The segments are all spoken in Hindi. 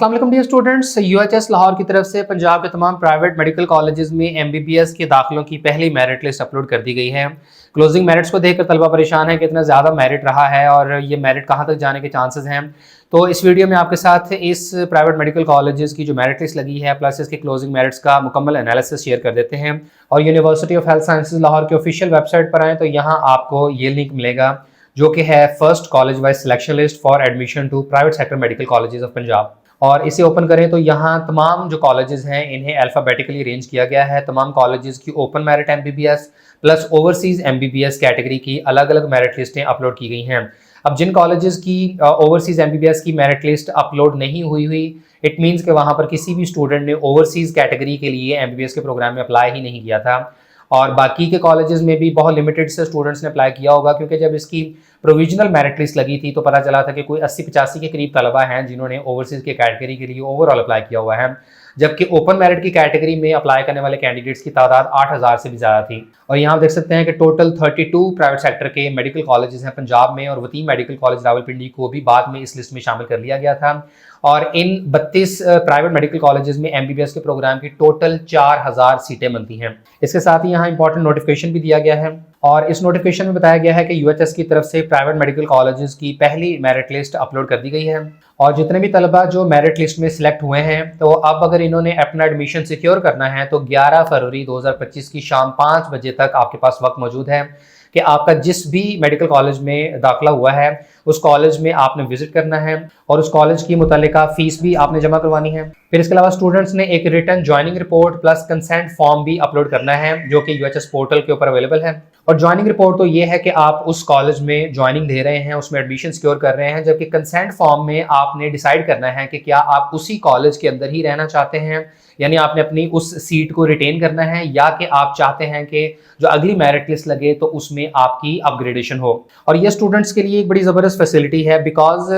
अस्सलाम वालेकुम डियर स्टूडेंट्स, यूएचएस लाहौर की तरफ से पंजाब के तमाम प्राइवेट मेडिकल कॉलेजेस में एमबीबीएस के दाखिलों की पहली मेरिट लिस्ट अपलोड कर दी गई है। क्लोजिंग मेरिट्स को देखकर तलबा परेशान है कि इतना ज़्यादा मेरिट रहा है और ये मेरिट कहाँ तक जाने के चांसेस हैं। तो इस वीडियो में आपके साथ इस प्राइवेट मेडिकल कॉलेजेस की जो मेरिट लिस्ट लगी है प्लस इसके क्लोजिंग मेरिट्स का मुकम्मल एनालिसिस शेयर कर देते हैं। और university of health sciences Lahore के ऑफिशियल वेबसाइट पर आएँ तो यहाँ आपको ये लिंक मिलेगा जो कि है first college wise selection list for admission to private sector medical colleges of Punjab. और इसे ओपन करें तो यहाँ तमाम जो कॉलेजेस हैं इन्हें अल्फ़ाबेटिकली अरेंज किया गया है। तमाम कॉलेजेस की open merit MBBS plus overseas MBBS category की अलग अलग मेरिट लिस्टें अपलोड की गई हैं। अब जिन कॉलेजेस की ओवरसीज एमबीबीएस की मेरिट लिस्ट अपलोड नहीं हुई इट मीन्स कि वहाँ पर किसी भी स्टूडेंट ने ओवरसीज कैटेगरी के लिए एमबीबीएस के प्रोग्राम में अप्लाई ही नहीं किया था। और बाकी के कॉलेजेस में भी बहुत लिमिटेड से स्टूडेंट्स ने अप्लाई किया होगा, क्योंकि जब इसकी प्रोविजनल मेरिट लिस्ट लगी थी तो पता चला था कि कोई 80-85 के करीब तलबा हैं जिन्होंने ओवरसीज के कैटेगरी के लिए ओवरऑल अप्लाई किया हुआ है, जबकि ओपन मेरिट की कैटेगरी में अप्लाई करने वाले कैंडिडेट्स की तादाद 8000 से भी ज़्यादा थी। और यहाँ आप देख सकते हैं कि टोटल 32 प्राइवेट सेक्टर के मेडिकल कॉलेजेस हैं पंजाब में, और वतीम मेडिकल कॉलेज रावलपिंडी को भी बाद में इस लिस्ट में शामिल कर लिया गया था। और इन 32 प्राइवेट मेडिकल कॉलेजेस में एमबीबीएस के प्रोग्राम की टोटल 4000 सीटें बनती हैं। इसके साथ ही यहाँ इंपॉर्टेंट नोटिफिकेशन भी दिया गया है, और इस नोटिफिकेशन में बताया गया है कि यूएचएस की तरफ से प्राइवेट मेडिकल कॉलेजेस की पहली मेरिट लिस्ट अपलोड कर दी गई है। और जितने भी तलबा जो मेरिट लिस्ट में सिलेक्ट हुए हैं तो अब अगर इन्होंने अपना एडमिशन सिक्योर करना है तो 11 फरवरी 2025 की शाम 5 बजे तक आपके पास वक्त मौजूद है कि आपका जिस भी मेडिकल कॉलेज में दाखिला हुआ है उस कॉलेज में आपने विजिट करना है और उस कॉलेज की मुतल्लिका फीस भी आपने जमा करवानी है। फिर इसके अलावा स्टूडेंट्स ने एक written joining report plus consent form भी अपलोड करना है जो कि यूएचएस पोर्टल के ऊपर अवेलेबल है। और ज्वाइनिंग रिपोर्ट तो ये है कि आप उस कॉलेज में ज्वाइनिंग दे रहे हैं, उसमें एडमिशन सिक्योर कर रहे हैं, जबकि कंसेंट फॉर्म में आपने डिसाइड करना है कि क्या आप उसी कॉलेज के अंदर ही रहना चाहते हैं, यानी आपने अपनी उस सीट को रिटेन करना है, या कि आप चाहते हैं कि जो अगली मेरिट लिस्ट लगे तो उसमें आपकी अपग्रेडेशन हो। और ये स्टूडेंट्स के लिए एक बड़ी ज़बरदस्त फैसिलिटी है, बिकॉज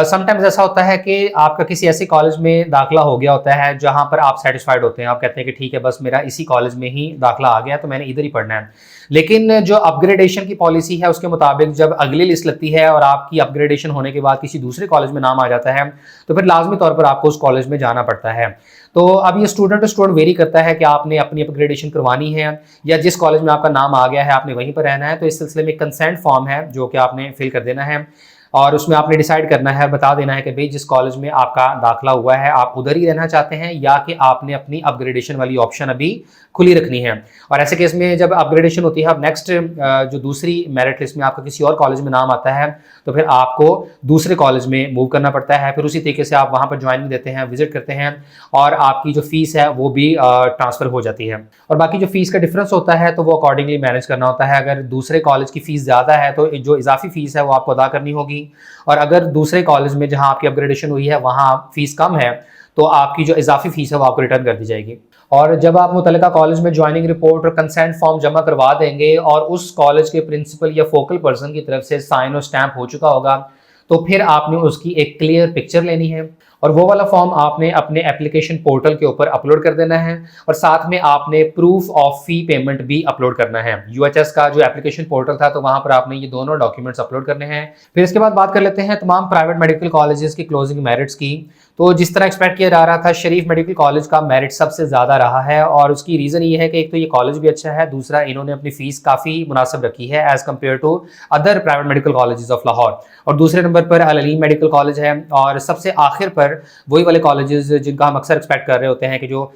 समटाइम्स ऐसा होता है कि आपका किसी ऐसे कॉलेज में दाखिला हो गया होता है जहां पर आप सेटिस्फाइड होते हैं, आप कहते हैं कि ठीक है बस मेरा इसी कॉलेज में ही दाखिला आ गया तो मैंने इधर ही पढ़ना है। लेकिन जो अपग्रेडेशन की पॉलिसी है उसके मुताबिक जब अगली लिस्ट लगती है और आपकी अपग्रेडेशन होने के बाद किसी दूसरे कॉलेज में नाम आ जाता है तो फिर लाजमी तौर पर आपको उस कॉलेज में जाना पड़ता है। तो अब ये स्टूडेंट टू स्टूडेंट वेरी करता है कि आपने अपनी अपग्रेडेशन करवानी है या जिस कॉलेज में आपका नाम आ गया है आपने वहीं पर रहना है। तो इस सिलसिले में कंसेंट फॉर्म है जो कि आपने फिल कर देना है और उसमें आपने डिसाइड करना है, बता देना है कि भाई जिस कॉलेज में आपका दाखिला हुआ है आप उधर ही रहना चाहते हैं या कि आपने अपनी अपग्रेडेशन वाली ऑप्शन अभी खुली रखनी है। और ऐसे केस में जब अपग्रेडेशन होती है, अब नेक्स्ट जो दूसरी मेरिट लिस्ट में आपका किसी और कॉलेज में नाम आता है तो फिर आपको दूसरे कॉलेज में मूव करना पड़ता है। फिर उसी तरीके से आप वहाँ पर ज्वाइनिंग देते हैं, विजिट करते हैं और आपकी जो फीस है वो भी ट्रांसफ़र हो जाती है। और बाकी जो फीस का डिफरेंस होता है तो वो अकॉर्डिंगली मैनेज करना होता है। अगर दूसरे कॉलेज की फ़ीस ज़्यादा है तो जो इजाफी फ़ीस है वो आपको अदा करनी होगी, और अगर दूसरे कॉलेज में जहां आपकी अपग्रेडेशन हुई है वहां फीस कम है तो आपकी जो इजाफी फीस है वो आपको रिटर्न कर दी जाएगी। और जब आप मुतल्लिका कॉलेज में ज्वाइनिंग रिपोर्ट और कंसेंट फॉर्म जमा करवा देंगे और उस कॉलेज के प्रिंसिपल या फोकल पर्सन की तरफ से साइन और स्टैंप हो चुका होगा तो फिर आपने उसकी एक क्लियर पिक्चर लेनी है और वो वाला फॉर्म आपने अपने एप्लीकेशन पोर्टल के ऊपर अपलोड कर देना है, और साथ में आपने प्रूफ ऑफ फी पेमेंट भी अपलोड करना है। यूएचएस का जो एप्लीकेशन पोर्टल था तो वहां पर आपने ये दोनों डॉक्यूमेंट्स अपलोड करने हैं। फिर इसके बाद बात कर लेते हैं तमाम प्राइवेट मेडिकल कॉलेजेस की क्लोजिंग मेरिट्स की। तो जिस तरह एक्सपेक्ट किया जा रहा था, शरीफ मेडिकल कॉलेज का मेरिट सबसे ज़्यादा रहा है, और उसकी रीज़न ये है कि एक तो ये कॉलेज भी अच्छा है, दूसरा इन्होंने अपनी फ़ीस काफ़ी मुनासिब रखी है as compare to other private medical colleges of Lahore. और दूसरे नंबर पर अल अलीम मेडिकल कॉलेज है, और सबसे आखिर पर वही वाले कॉलेजेस जिनका हम अक्सर एक्सपेक्ट कर रहे होते हैं कि जो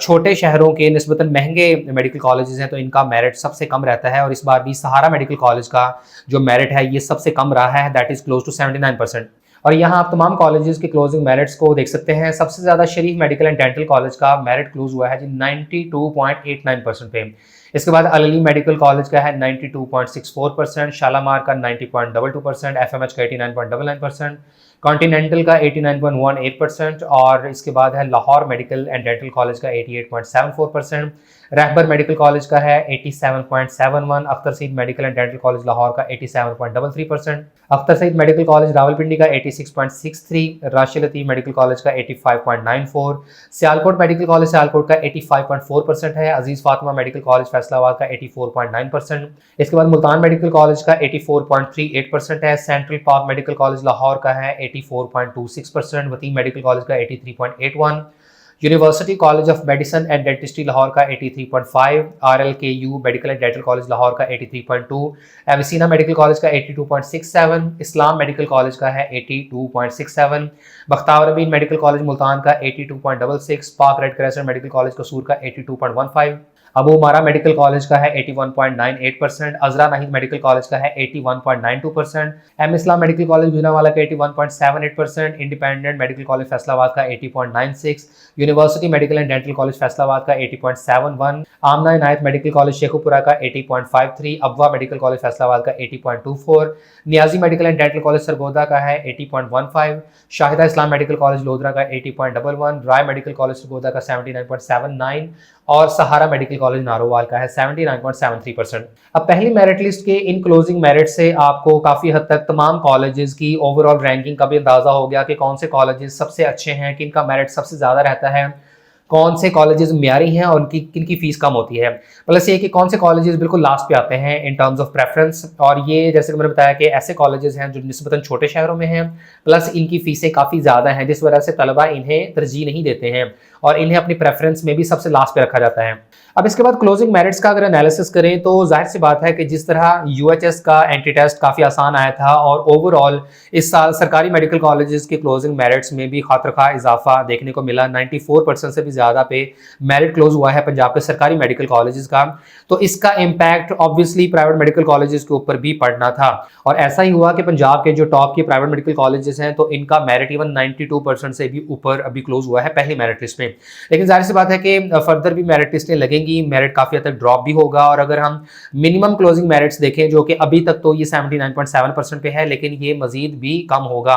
छोटे शहरों के निस्बतन महंगे मेडिकल कॉलेजेस हैं तो इनका मेरिट सबसे कम रहता है। और इस बार भी सहारा मेडिकल कॉलेज का जो मेरिट है ये सबसे कम रहा है, दैट इज़ क्लोज टू 79%। और यहाँ आप तमाम कॉलेजेस के क्लोजिंग मेरिट्स को देख सकते हैं। सबसे ज़्यादा शरीफ मेडिकल एंड डेंटल कॉलेज का मेरिट क्लोज हुआ है जी 92.89% पे। इसके बाद अल अलीम मेडिकल कॉलेज का है 92.64%, शालामार का 90.22%, एफएमएच का 89.99%, कॉन्टिनेंटल का 89.18%, और इसके बाद है Lahore medical and dental college का 88.74%, रहबर मेडिकल कॉलेज का है 87.71, Akhtar Saeed medical and dental college Lahore का 87.33%, अख्तर सईद मेडिकल कॉलेज रावलपिंडी का 86.63, राशिद लतीफ़ मेडिकल कॉलेज का 85.94, सियालकोट मेडिकल कॉलेज सियालकोट का 85.4% है, अजीज़ फातिमा मेडिकल कॉलेज फैसलाबाद का 84.9%, इसके बाद मुल्तान मेडिकल कॉलेज का 84.38% है, सेंट्रल पाक मेडिकल कॉलेज लाहौर का है 84.26%, वतीम मेडिकल कॉलेज का 83.81, university college of medicine and dentistry Lahore का 83.5, RLKU medical and dental college Lahore का 83.2, एविसीना मेडिकल कॉलेज का 82.67, इस्लाम मेडिकल कॉलेज का है 82.67, बख्तावर अमीन मेडिकल कॉलेज मुल्तान का 82.66, पाक रेड क्रेसेंट मेडिकल कॉलेज कसूर का 82.15, अबू उमारा मेडिकल कॉलेज का है 81.98%, अजरा नाहिद मेडिकल कॉलेज का है 81.92%, M Islam medical college Gujranwala का 81.78%, इंडिपेंडेंट मेडिकल कॉलेज फैसलाबाद का 80.96, university medical and dental college Faisalabad का 80.71, आमना इनायत मेडिकल कॉलेज शेखुपुरा का 80.53, अबवा मेडिकल कॉलेज फैसलाबाद का 80.24, Niazi medical and dental college Sargodha का है 80.15, शाहिदा इस्लाम मेडिकल कॉलेज लोधरा का 80.11, राय मेडिकल कॉलेज सरगोदा का 79.79 और सहारा मेडिकल कॉलेज नारोवाल का है 79.73%। अब पहली मेरिट लिस्ट के इन क्लोजिंग मेरिट से आपको काफ़ी हद तक तमाम कॉलेजेस की ओवरऑल रैंकिंग का भी अंदाज़ा हो गया कि कौन से कॉलेजेस सबसे अच्छे हैं, किन का मेरिट सबसे ज़्यादा रहता है, कौन से कॉलेजेस म्यारी हैं और किन की फीस कम होती है। प्लस ये कि कौन से कॉलेजेस बिल्कुल लास्ट पे आते हैं इन टर्म्स ऑफ प्रेफरेंस, और ये जैसे कि मैंने बताया कि ऐसे कॉलेजेस हैं जो निस्बतन छोटे शहरों में हैं, प्लस इनकी फ़ीसें काफ़ी ज़्यादा हैं जिस वजह से तलबा इन्हें तरजीह नहीं देते हैं और इन्हें अपनी प्रेफरेंस में भी सबसे लास्ट पे रखा जाता है। अब इसके बाद क्लोजिंग मेरिट्स का अगर एनालिसिस करें तो जाहिर सी बात है कि जिस तरह UHS का एंट्री टेस्ट काफ़ी आसान आया था और ओवरऑल इस साल सरकारी मेडिकल कॉलेजेस के क्लोजिंग मेरिट्स में भी खातरखा इजाफा देखने को मिला, 94% से भी ज़्यादा पे मेरिट क्लोज हुआ है पंजाब के सरकारी मेडिकल कॉलेजेस का, तो इसका impact obviously private medical colleges के ऊपर भी पड़ना था और ऐसा ही हुआ कि पंजाब के जो टॉप के प्राइवेट मेडिकल कॉलेजेस हैं तो इनका मेरिट इवन 92% से भी ऊपर अभी क्लोज हुआ है पहली मेरिट लिस्ट में। लेकिन जाहिर सी बात है कि फर्दर भी मेरिट लिस्टें लगेंगी, मेरिट काफ़ी हद तक ड्रॉप भी होगा और अगर हम मिनिमम क्लोजिंग मेरिट्स देखें जो कि अभी तक तो ये 79.7% पे है लेकिन ये मजीद भी कम होगा,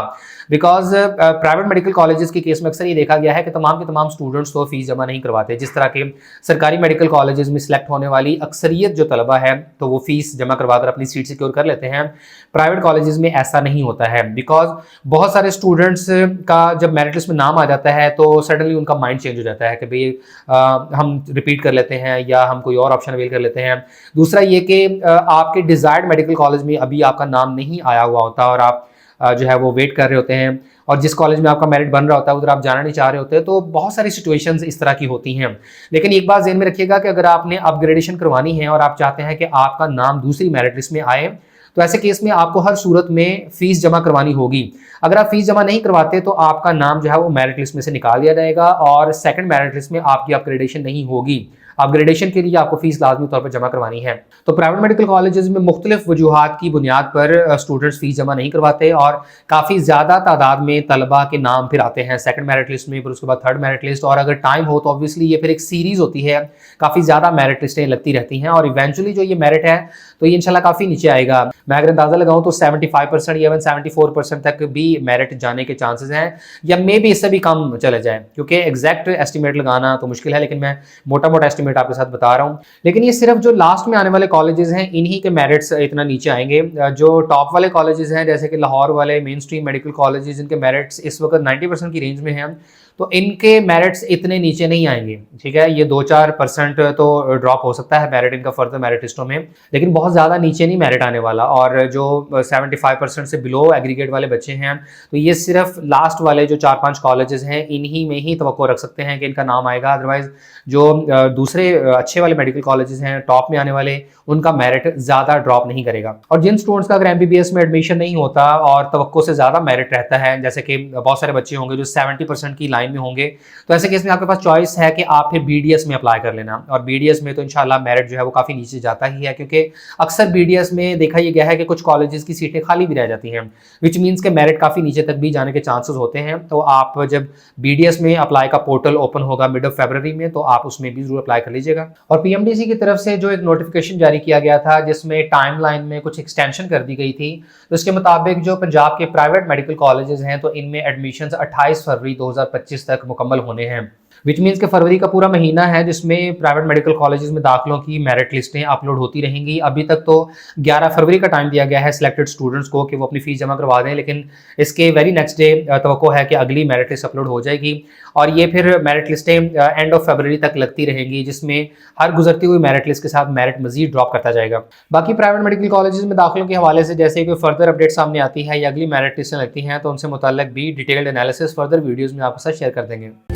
बिकॉज प्राइवेट मेडिकल कॉलेजेस के केस में अक्सर ये देखा गया है कि तमाम के तमाम स्टूडेंट्स तो फीस जमा नहीं करवाते। जिस तरह के सरकारी मेडिकल कॉलेजेस में सिलेक्ट होने वाली अक्सरियत जो तलबा है तो वो फीस जमा करवाकर अपनी सीट सिक्योर कर लेते हैं, प्राइवेट कॉलेजेस में ऐसा नहीं होता है, बिकॉज बहुत सारे स्टूडेंट्स का जब मेरिट लिस्ट में नाम आ जाता है तो सडनली उनका माइंड चेंज हो जाता है कि भाई हम रिपीट कर लेते हैं या हम कोई और ऑप्शन अवेल कर लेते हैं। दूसरा ये कि आपके डिजायर्ड मेडिकल कॉलेज में अभी आपका नाम नहीं आया हुआ होता और आप जो है वो वेट कर रहे होते हैं और जिस कॉलेज में आपका मेरिट बन रहा होता है उधर आप जाना नहीं चाह रहे होते, तो बहुत सारी सिचुएशंस इस तरह की होती हैं। लेकिन एक बात ज़हन में रखिएगा कि अगर आपने अपग्रेडेशन करवानी है और आप चाहते हैं कि आपका नाम दूसरी मेरिट लिस्ट में आए तो ऐसे केस में आपको हर सूरत में फीस जमा करवानी होगी। अगर आप फीस जमा नहीं करवाते तो आपका नाम जो है वो मेरिट लिस्ट में से निकाल दिया जाएगा और सेकंड मेरिट लिस्ट में आपकी अपग्रेडेशन नहीं होगी। अपग्रेडेशन के लिए आपको फीस लाजमी तौर पर जमा करवानी है। तो प्राइवेट मेडिकल कॉलेजेस में मुख्तलिफ वजूहात की बुनियाद पर स्टूडेंट्स फीस जमा नहीं करवाते और काफ़ी ज़्यादा तादाद में तलबा के नाम फिर आते हैं सेकंड मेरिट लिस्ट में, फिर उसके बाद थर्ड मेरिट लिस्ट, और अगर टाइम हो तो ऑब्वियसली ये फिर एक सीरीज़ होती है, काफ़ी ज़्यादा मेरिट लिस्टें लगती रहती हैं और इवेंचुअली जो ये मेरिट है तो ये इंशाल्लाह काफ़ी नीचे आएगा। मैं अगर अंदाज़ा लगाऊँ तो 75% या 74% तक भी मेरिट जाने के चांसेस हैं या मे भी इससे भी कम चले जाए, क्योंकि एग्जैक्ट एस्टिमेट लगाना तो मुश्किल है, लेकिन मैं मोटा मोटा एस्टिमेट आपके साथ बता रहा हूँ। लेकिन ये सिर्फ जो लास्ट में आने वाले कॉलेजेस हैं इन्हीं के मेरिट्स इतना नीचे आएंगे। जो टॉप वाले कॉलेजेस हैं जैसे कि लाहौर वाले मेन स्ट्रीम मेडिकल कॉलेजेस, जिनके मेरिट्स इस वक्त 90% की रेंज में हैं, तो इनके मेरिट्स इतने नीचे नहीं आएंगे। ठीक है, ये 2-4% तो ड्रॉप हो सकता है मेरिट इनका फर्दर मेरिट लिस्टों में, लेकिन बहुत ज़्यादा नीचे नहीं मेरिट आने वाला। और जो 75% से बिलो एग्रीगेट वाले बच्चे हैं तो ये सिर्फ लास्ट वाले जो 4-5 कॉलेजेस हैं इन्हीं में ही तवक्को रख सकते हैं कि इनका नाम आएगा। अदरवाइज जो दूसरे अच्छे वाले मेडिकल कॉलेजेस हैं टॉप में आने वाले, उनका मेरिट ज़्यादा ड्रॉप नहीं करेगा। और जिन स्टूडेंट्स का अगर MBBS में एडमिशन नहीं होता और तवक्को से ज़्यादा मेरिट रहता है, जैसे कि बहुत सारे बच्चे होंगे जो 70% की लाइन में होंगे, तो ऐसे केस में आपके पास चॉइस है कि आप फिर BDS में अप्लाई कर लेना। और BDS में तो इंशाल्लाह मेरिट जो है वो काफ़ी नीचे जाता ही है, क्योंकि अक्सर BDS में देखा ये गया है कि कुछ कॉलेजेस की सीटें खाली भी रह जाती हैं, विच मीन्स के मेरिट काफ़ी नीचे तक भी जाने के चांसेस होते हैं। तो आप जब BDS में अप्लाई का पोर्टल ओपन होगा मिड ऑफ फरवरी में, तो आप उसमें भी जरूर अप्लाई कर लीजिएगा। और PMDC की तरफ से जो एक नोटिफिकेशन जारी किया गया था जिसमें टाइमलाइन में कुछ एक्सटेंशन कर दी गई थी, तो इसके मुताबिक जो पंजाब के प्राइवेट मेडिकल कॉलेजेस हैं तो इनमें एडमिशंस 28 फरवरी 2025 तक मुकम्मल होने हैं। विच मीन्स कि फरवरी का पूरा महीना है जिसमें प्राइवेट मेडिकल कॉलेजेस में दाखिलों की मेरिट लिस्टें अपलोड होती रहेंगी। अभी तक तो 11 फरवरी का टाइम दिया गया है सिलेक्टेड स्टूडेंट्स को कि वो अपनी फ़ीस जमा करवा दें, लेकिन इसके वेरी नेक्स्ट डे तवक्को है कि अगली मेरिट लिस्ट अपलोड हो जाएगी और ये फिर मेरिट लिस्टें एंड ऑफ फरवरी तक लगती रहेंगी, जिसमें हर गुजरती हुई मेरिट लिस्ट के साथ मेरिट मजीद ड्रॉप करता जाएगा। बाकी प्राइवेट मेडिकल कॉलेजेस में दाखिलों के हवाले से जैसे कोई फर्दर अपडेट सामने आती है या अगली मेरिट लिस्टें लगती हैं तो उनसे मुताल्लिक भी डिटेल्ड एनालिसिस फर्दर वीडियोज़ में आपके साथ शेयर कर देंगे।